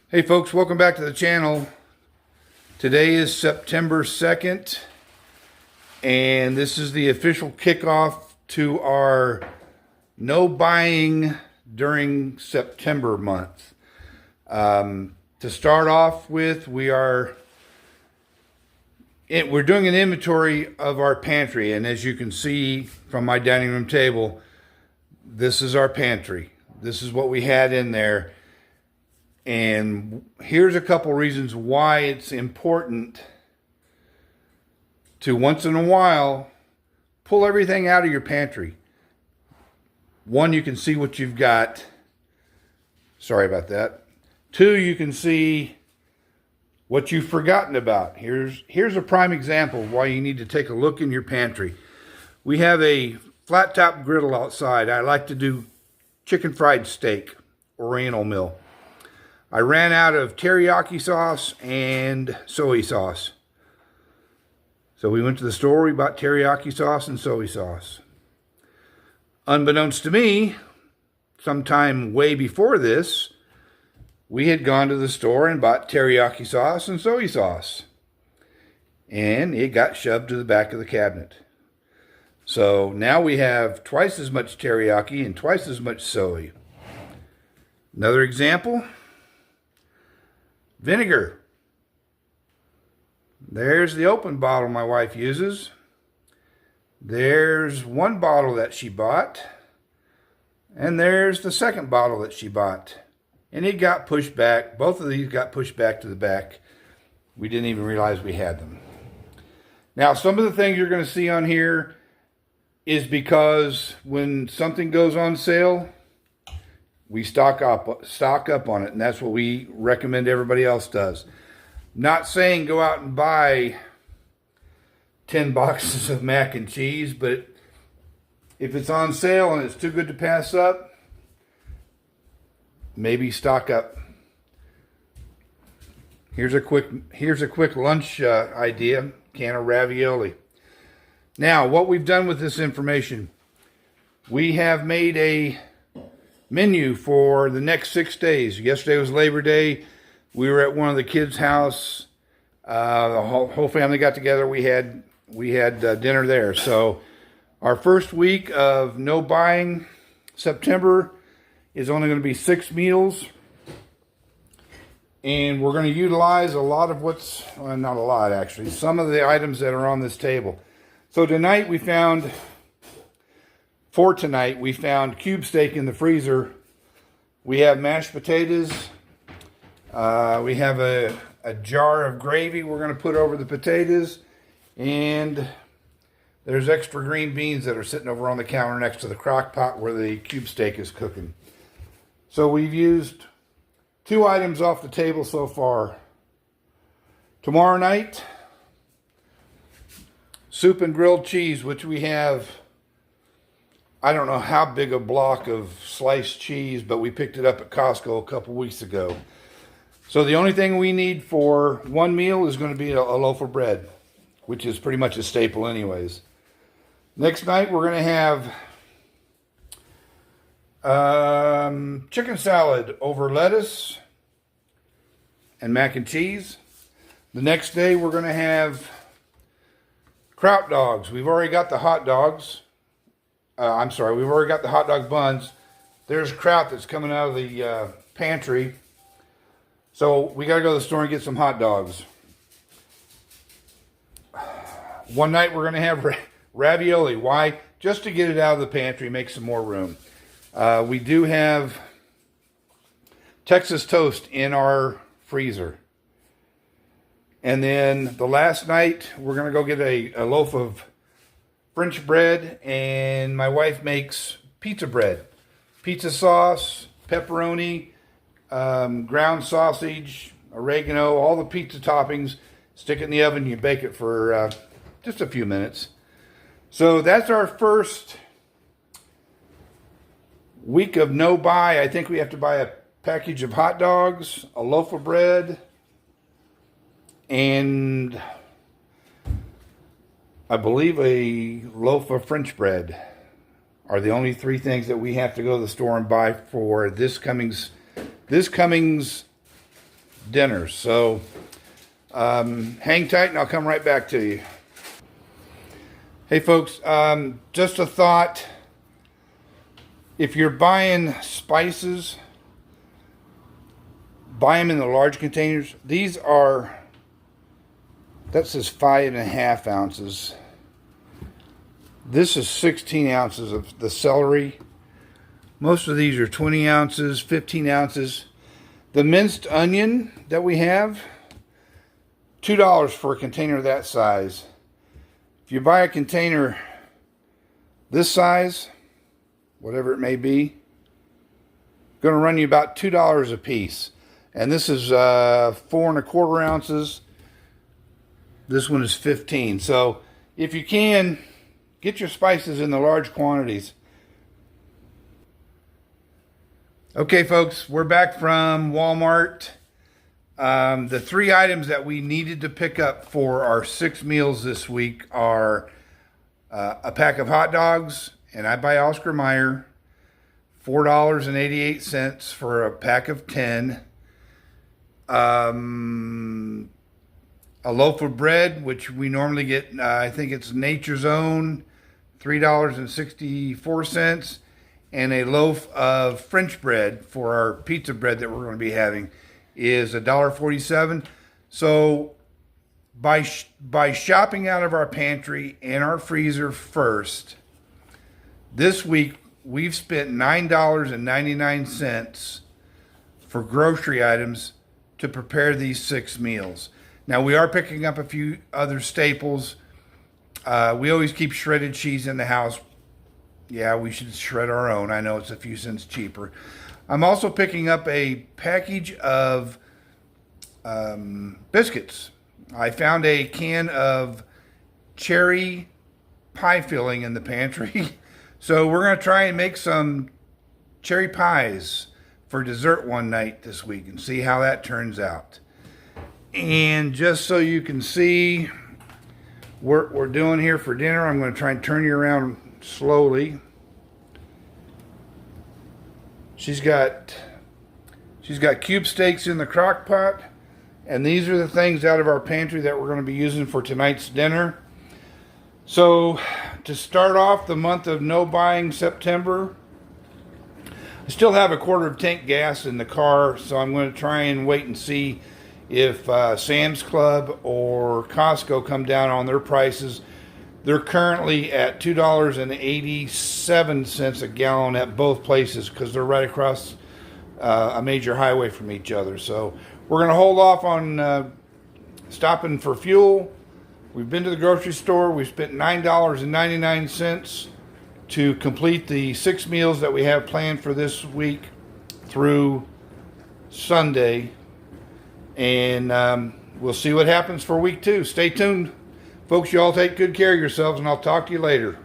Hey folks, welcome back to the channel. Today is September 2nd, and this is the official kickoff to our no buying during September month. To start off with, we're doing an inventory of our pantry, and as you can see from my dining room table, this is our pantry. This is what we had in there. And here's a couple reasons why it's important to once in a while pull everything out of your pantry. One, you can see what you've got. Sorry about that. Two, you can see what you've forgotten about. Here's a prime example of why you need to take a look in your pantry. We have a flat top griddle outside. I like to do chicken fried steak, Oriental Mill. I ran out of teriyaki sauce and soy sauce. So we went to the store, we bought teriyaki sauce and soy sauce. Unbeknownst to me, sometime way before this, we had gone to the store and bought teriyaki sauce and soy sauce. And it got shoved to the back of the cabinet. So now we have twice as much teriyaki and twice as much soy. Another example. Vinegar. There's the open bottle my wife uses. There's one bottle that she bought. And there's the second bottle that she bought. And it got pushed back. Both of these got pushed back to the back. We didn't even realize we had them. Now, some of the things you're going to see on here is because when something goes on sale, we stock up on it, and that's what we recommend everybody else does. Not saying go out and buy 10 boxes of mac and cheese, but if it's on sale and it's too good to pass up, maybe stock up. Here's a quick lunch idea: can of ravioli. Now, what we've done with this information, we have made a menu for the next 6 days. Yesterday was Labor Day. We were at one of the kids' house. The whole family got together. We had dinner there. So our first week of no buying, September, is only going to be 6 meals. And we're going to utilize a lot of not a lot actually, some of the items that are on this table. So tonight we found cube steak in the freezer. We have mashed potatoes. We have a jar of gravy we're going to put over the potatoes. And there's extra green beans that are sitting over on the counter next to the crock pot where the cube steak is cooking. So we've used 2 items off the table so far. Tomorrow night, soup and grilled cheese, which we have, I don't know how big a block of sliced cheese, but we picked it up at Costco a couple weeks ago. So the only thing we need for one meal is going to be a loaf of bread, which is pretty much a staple anyways. Next night we're going to have chicken salad over lettuce and mac and cheese. The next day we're going to have kraut dogs. We've already got the hot dogs. We've already got the hot dog buns. There's kraut that's coming out of the pantry. So we got to go to the store and get some hot dogs. One night we're going to have ravioli. Why? Just to get it out of the pantry, make some more room. We do have Texas toast in our freezer. And then the last night, we're going to go get a loaf of French bread, and my wife makes pizza bread. Pizza sauce, pepperoni, ground sausage, oregano, all the pizza toppings. Stick it in the oven, you bake it for just a few minutes. So that's our first week of no buy. I think we have to buy a package of hot dogs, a loaf of bread, and I believe a loaf of French bread are the only 3 things that we have to go to the store and buy for this coming dinners. So hang tight and I'll come right back to you. Hey folks, just a thought. If you're buying spices, buy them in the large containers. These are, that says 5.5 ounces. This is 16 ounces of the celery. Most of these are 20 ounces, 15 ounces. The minced onion that we have, $2 for a container that size. If you buy a container this size, whatever it may be, going to run you about $2 a piece. And this is 4.25 ounces. This one is 15. So if you can, get your spices in the large quantities. Okay, folks, we're back from Walmart. The 3 items that we needed to pick up for our 6 meals this week are a pack of hot dogs, and I buy Oscar Mayer, $4.88 for a pack of 10. A loaf of bread, which we normally get, I think it's Nature's Own, $3.64, and a loaf of French bread for our pizza bread that we're going to be having is $1.47. So by shopping out of our pantry and our freezer first, this week we've spent $9.99 for grocery items to prepare these 6 meals. Now we are picking up a few other staples. We always keep shredded cheese in the house. Yeah, we should shred our own. I know it's a few cents cheaper. I'm also picking up a package of biscuits. I found a can of cherry pie filling in the pantry. So we're going to try and make some cherry pies for dessert one night this week and see how that turns out. And just so you can see what we're doing here for dinner, I'm going to try and turn you around slowly. She's got cube steaks in the crock pot, and these are the things out of our pantry that we're going to be using for tonight's dinner. So to start off the month of no buying September, I still have a quarter of tank gas in the car, so I'm going to try and wait and see if Sam's Club or Costco come down on their prices. They're currently at $2.87 a gallon at both places because they're right across a major highway from each other. So we're going to hold off on stopping for fuel. We've been to the grocery store. We've spent $9.99 to complete the 6 meals that we have planned for this week through Sunday. And we'll see what happens for week 2. Stay tuned. Folks, you all take good care of yourselves, and I'll talk to you later.